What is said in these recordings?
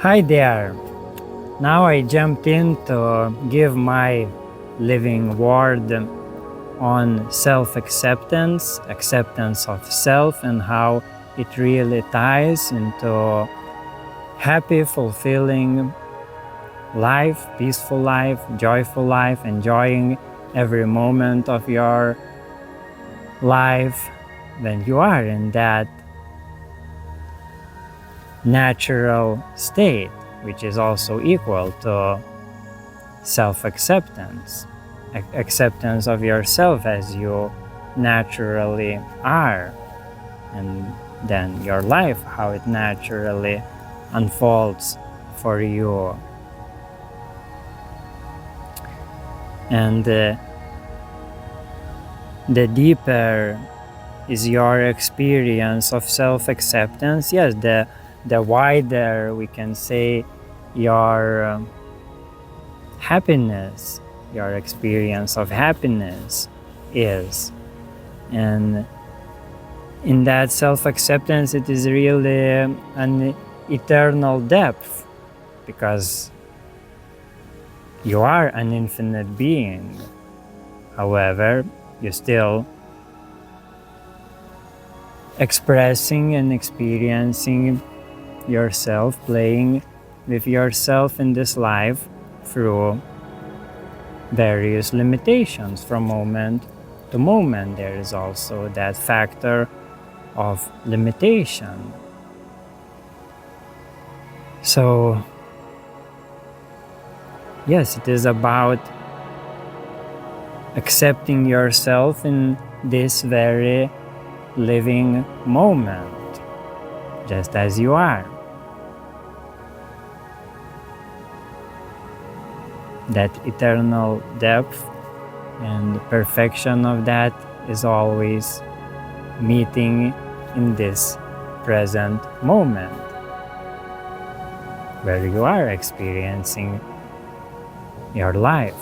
Hi there. Now I jumped in to give my living word on self-acceptance, acceptance of self, and how it really ties into happy, fulfilling life, peaceful life, joyful life, enjoying every moment of your life when you are in that natural state, which is also equal to self-acceptance, acceptance of yourself as you naturally are, and then your life, how it naturally unfolds for you. And the deeper is your experience of self-acceptance, yes, the wider we can say your happiness, your experience of happiness is. And in that self-acceptance, it is really an eternal depth, because you are an infinite being. However, you still expressing and experiencing yourself, playing with yourself in this life through various limitations from moment to moment. There is also that factor of limitation. So yes, it is about accepting yourself in this very living moment, just as you are. That eternal depth and perfection of that is always meeting in this present moment, where you are experiencing your life.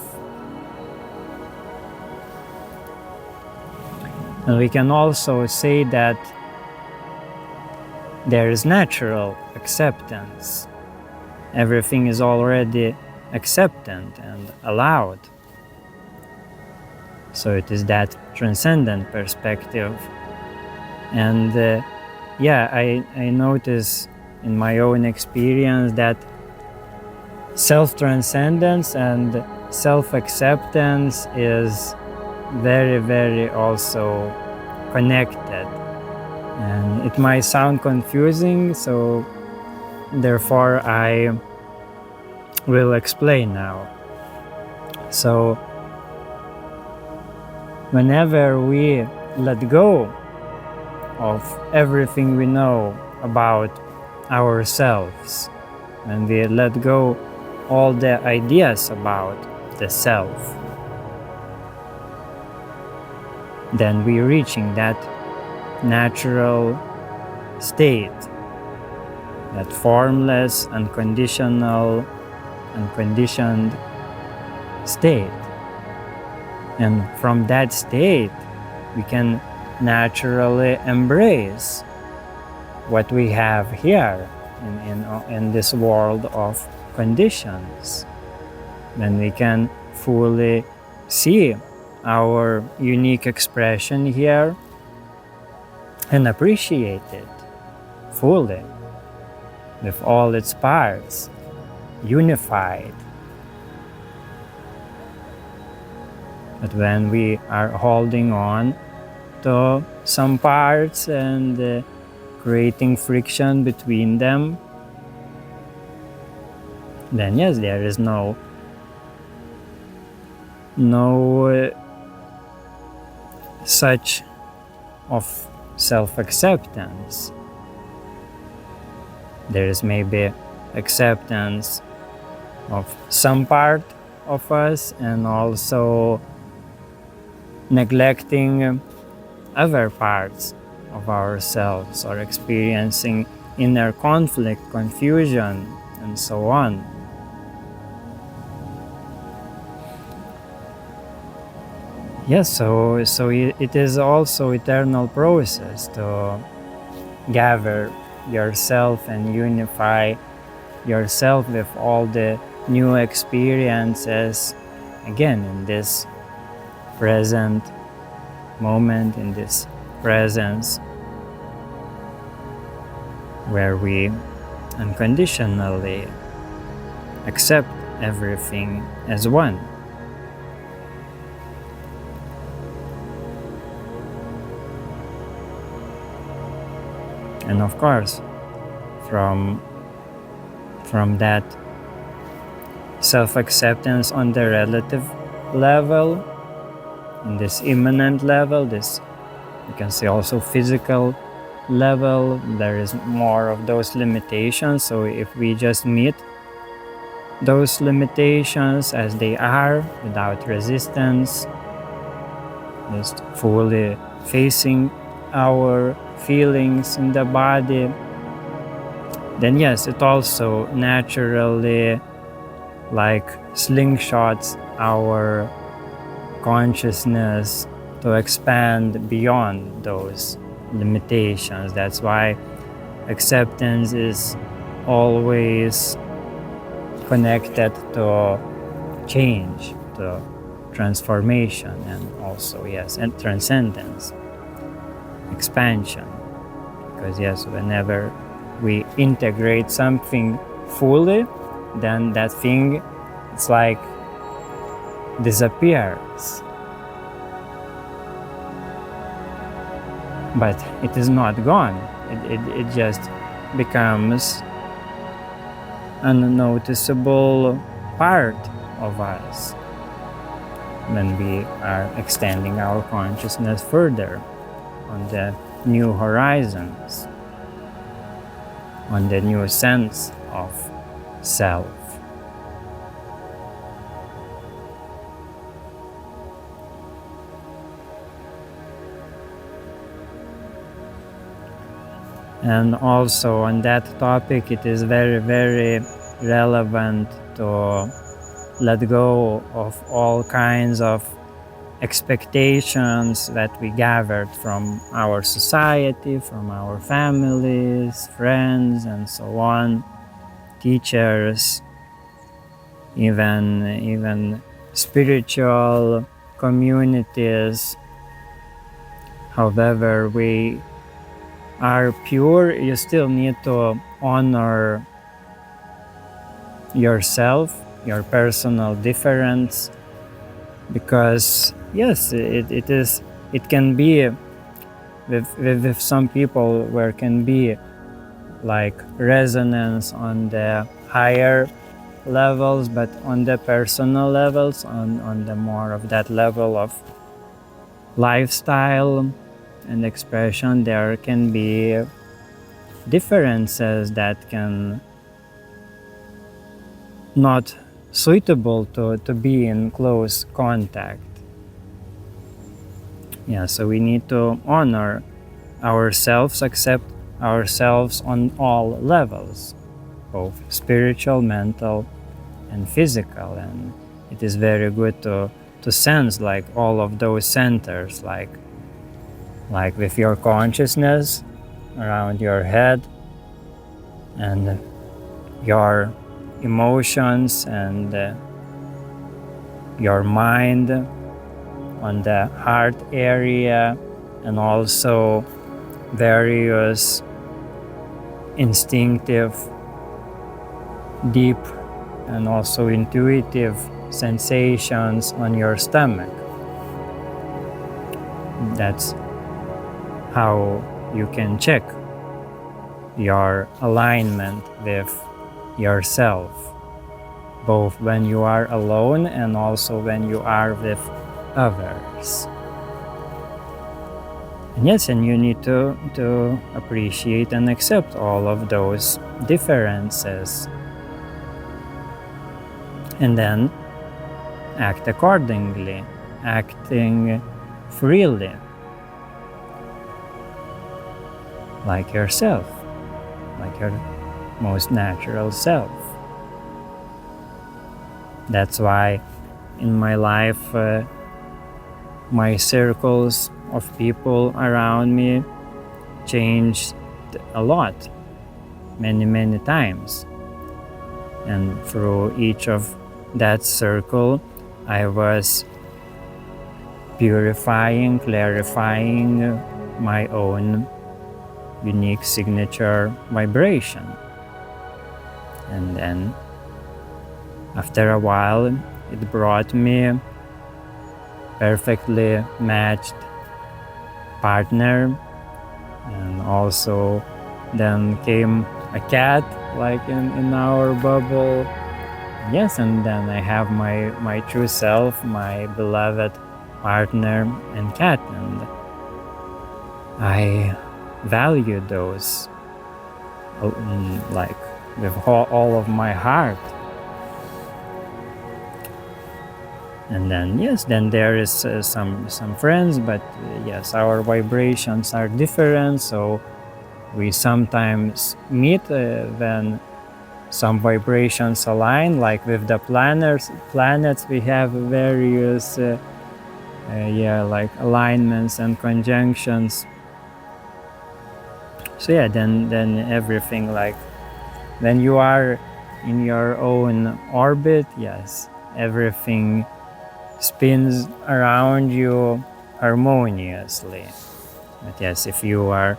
And we can also say that there is natural acceptance. Everything is already acceptant and allowed. So it is that transcendent perspective. And I notice in my own experience that self-transcendence and self-acceptance is very, very also connected. And it might sound confusing, so therefore I will explain now. So whenever we let go of everything we know about ourselves, when we let go all the ideas about the self, then we're reaching that natural state, that formless, unconditional, unconditioned state. And from that state, we can naturally embrace what we have here in this world of conditions. Then we can fully see our unique expression here and appreciate it fully with all its parts, unified. But when we are holding on to some parts and creating friction between them, then yes, there is no such of self-acceptance. There is maybe acceptance of some part of us and also neglecting other parts of ourselves, or experiencing inner conflict, confusion, and so on. Yes, so it is also eternal process to gather yourself and unify yourself with all the new experiences, again, in this present moment, in this presence, where we unconditionally accept everything as one. And of course, from that self-acceptance on the relative level, in this immanent level, this, you can say also physical level, there is more of those limitations. So if we just meet those limitations as they are, without resistance, just fully facing our feelings in the body, then yes, it also naturally like slingshots our consciousness to expand beyond those limitations. That's why acceptance is always connected to change, to transformation, and also, yes, and transcendence, expansion. Because yes, whenever we integrate something fully, then that thing, it's like disappears. But it is not gone. It just becomes a noticeable part of us when we are extending our consciousness further on the new horizons, on the new sense of self. And also on that topic, it is very, very relevant to let go of all kinds of expectations that we gathered from our society, from our families, friends, and so on, teachers, even spiritual communities. However we are pure, you still need to honor yourself, your personal difference, because yes, it can be with some people where can be like resonance on the higher levels, but on the personal levels, on the more of that level of lifestyle and expression, there can be differences that can not suitable to be in close contact. Yeah, so we need to honor ourselves, accept ourselves on all levels, both spiritual, mental, and physical. And it is very good to sense like all of those centers, like with your consciousness around your head, and your emotions, and your mind on the heart area, and also various instinctive, deep, and also intuitive sensations on your stomach. That's how you can check your alignment with yourself, both when you are alone and also when you are with others. And yes, and you need to appreciate and accept all of those differences, and then act accordingly, acting freely, like yourself, like your most natural self. That's why in my life, my circles of people around me changed a lot, many times. And through each of that circle, I was purifying, clarifying my own unique signature vibration. And then after a while, it brought me perfectly matched partner, and also then came a cat like in our bubble. Yes, and then I have my true self, my beloved partner and cat, and I value those like with all of my heart. And then yes, then there is some friends, but yes, our vibrations are different, so we sometimes meet when some vibrations align, like with the planets we have various like alignments and conjunctions. So yeah, then everything, like when you are in your own orbit, yes, everything spins around you harmoniously. But yes, if you are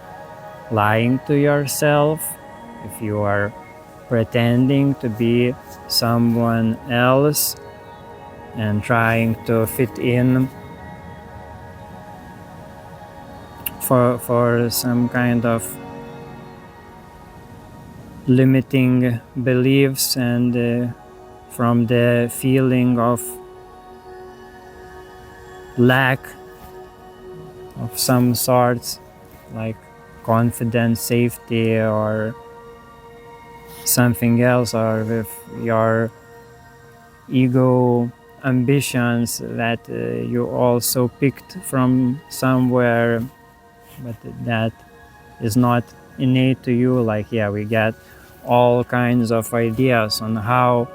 lying to yourself, if you are pretending to be someone else and trying to fit in for some kind of limiting beliefs, and from the feeling of lack of some sorts, like confidence, safety, or something else, or with your ego ambitions that you also picked from somewhere, but that is not innate to you. Like yeah, we get all kinds of ideas on how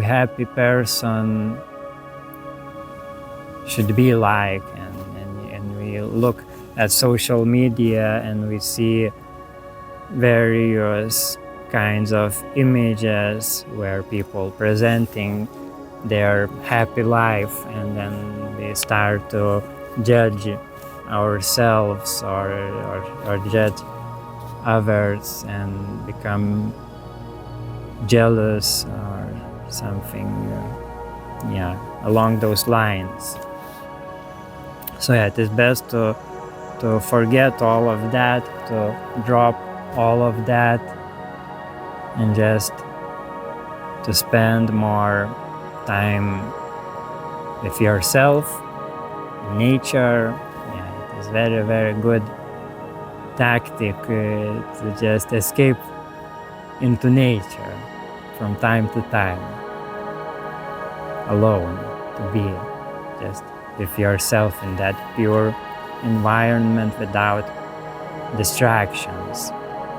happy person should be like, and we look at social media and we see various kinds of images where people presenting their happy life, and then we start to judge ourselves or judge others and become jealous or something along those lines. So yeah, it is best to forget all of that, to drop all of that, and just to spend more time with yourself, nature. Yeah, it is very, very good tactic to just escape into nature from time to time, alone, to be just with yourself in that pure environment without distractions.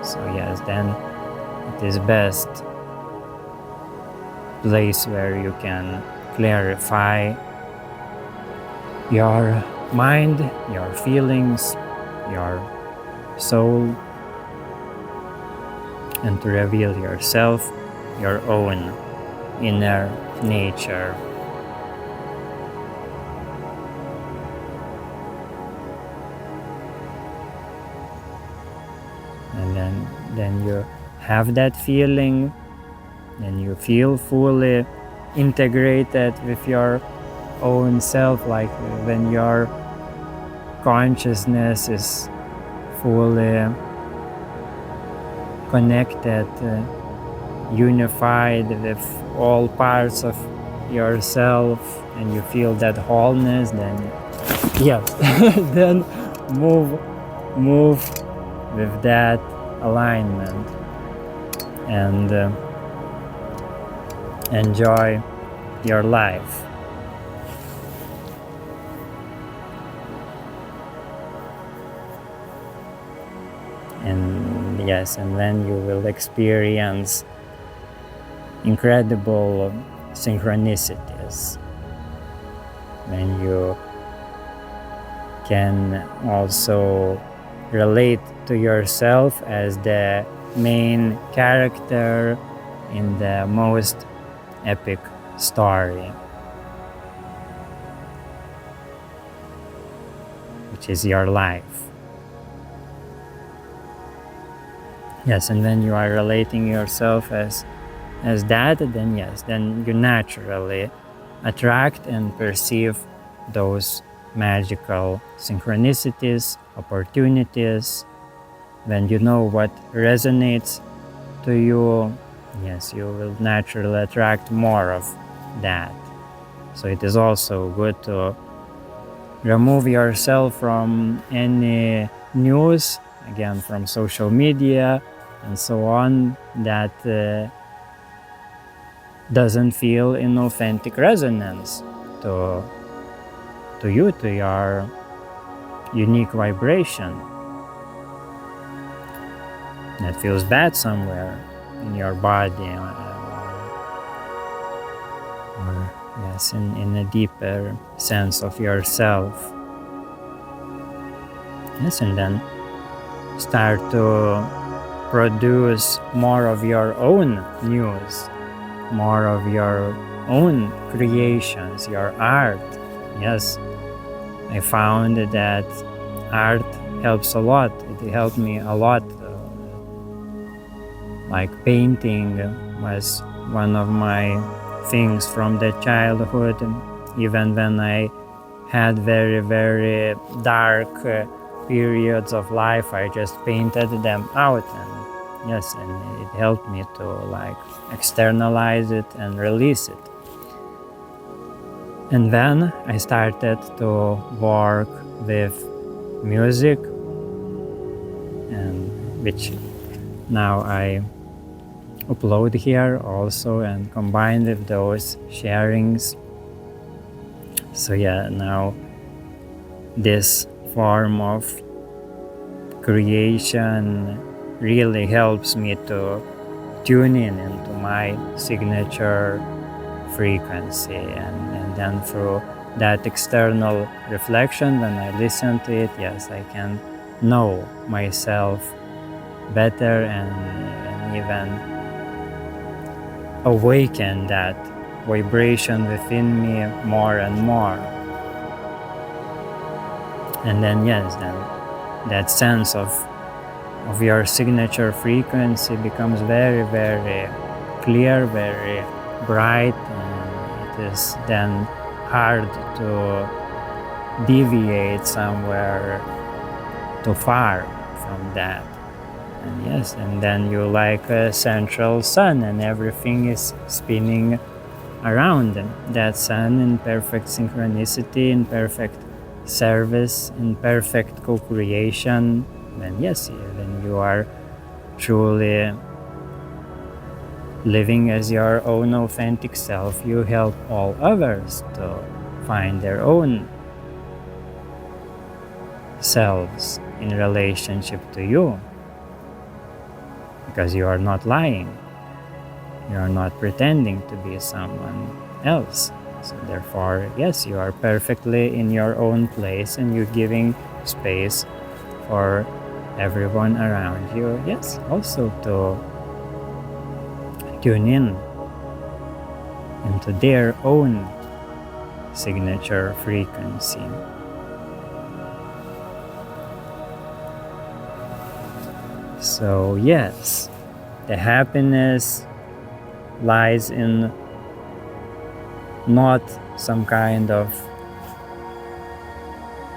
So yes, then it is best place where you can clarify your mind, your feelings, your soul, and to reveal yourself, your own inner nature. And then you have that feeling, and you feel fully integrated with your own self, like when your consciousness is fully connected, unified with all parts of yourself, and you feel that wholeness, then yes, then move with that alignment and enjoy your life. And yes, and then you will experience incredible synchronicities when you can also relate to yourself as the main character in the most epic story, which is your life. Yes, and when you are relating yourself as that, then yes, then you naturally attract and perceive those magical synchronicities, opportunities. When you know what resonates to you, yes, you will naturally attract more of that. So it is also good to remove yourself from any news, again from social media and so on, that doesn't feel in authentic resonance to you, to your unique vibration, that feels bad somewhere in your body, or yes, in a deeper sense of yourself. Yes, and then start to produce more of your own news, more of your own creations, your art. Yes, I found that art helps a lot. It helped me a lot. Like painting was one of my things from the childhood. Even when I had very, very dark periods of life, I just painted them out, and yes, and it helped me to like externalize it and release it. And then I started to work with music, and which now I upload here also and combine with those sharings. So yeah, now this form of creation really helps me to tune in into my signature frequency, and then through that external reflection, when I listen to it, yes, I can know myself better and even awaken that vibration within me more and more. And then yes, then that sense of your signature frequency becomes very, very clear, very bright, and it is then hard to deviate somewhere too far from that. And yes, and then you like a central sun, and everything is spinning around that sun in perfect synchronicity, in perfect service, in perfect co-creation. Then yes, then you are truly living as your own authentic self. You help all others to find their own selves in relationship to you, because you are not lying. You are not pretending to be someone else. So therefore, yes, you are perfectly in your own place, and you're giving space for everyone around you, yes, also to tune in into their own signature frequency. So yes, the happiness lies in not some kind of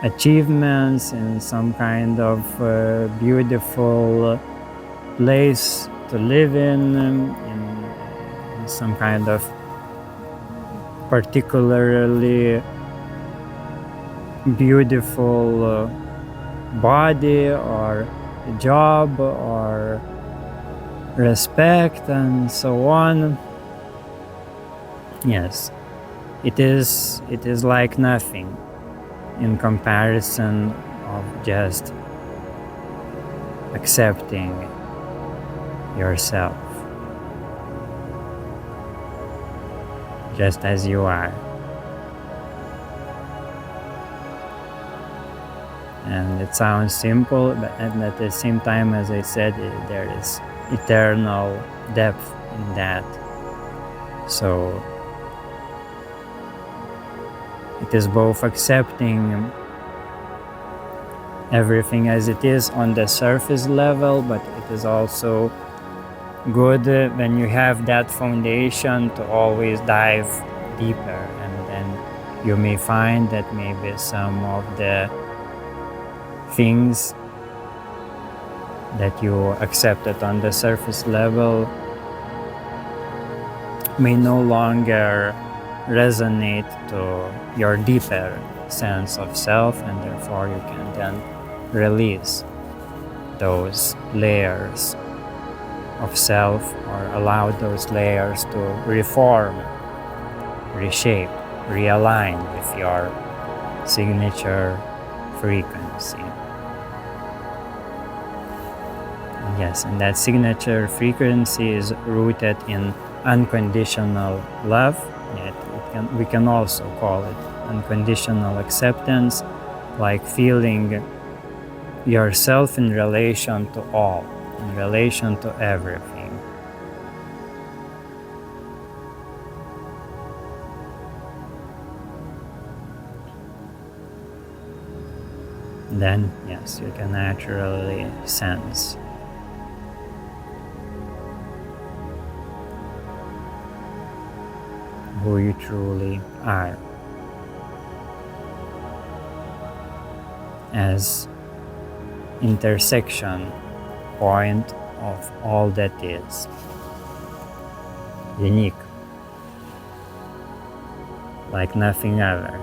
achievements, in some kind of beautiful place to live in some kind of particularly beautiful body or job or respect and so on. Yes, it is like nothing in comparison of just accepting yourself just as you are. And it sounds simple, but at the same time, as I said, there is eternal depth in that. So it is both accepting everything as it is on the surface level, but it is also good when you have that foundation to always dive deeper, and then you may find that maybe some of the things that you accepted on the surface level may no longer resonate to your deeper sense of self, and therefore you can then release those layers of self, or allow those layers to reform, reshape, realign with your signature frequency. Yes, and that signature frequency is rooted in unconditional love. We can also call it unconditional acceptance, like feeling yourself in relation to all, in relation to everything. Then, yes, you can naturally sense who you truly are as intersection point of all that is unique, like nothing other,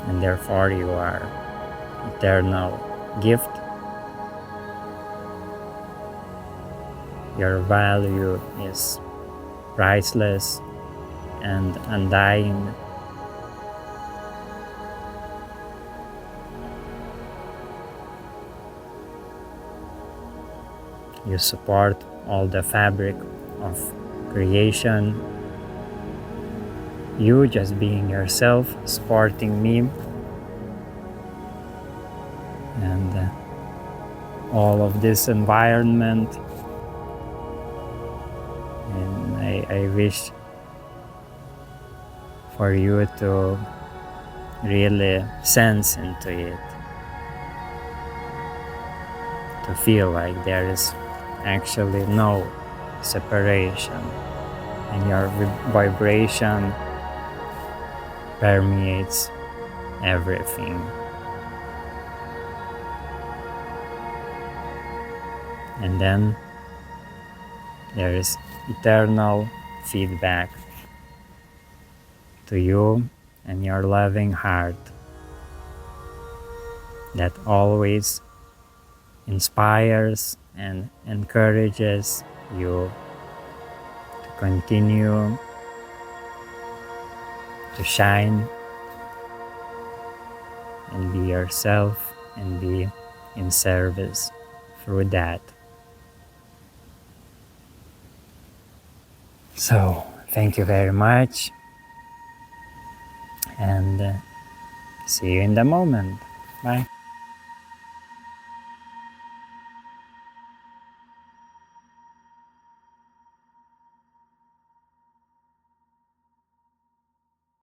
and therefore you are eternal gift. Your value is priceless and undying. You support all the fabric of creation. You just being yourself, supporting me, and all of this environment. And I wish for you to really sense into it, to feel like there is actually no separation, and your vibration permeates everything. And then there is eternal feedback to you and your loving heart that always inspires and encourages you to continue to shine and be yourself and be in service through that. So, thank you very much, and see you in the moment. Bye.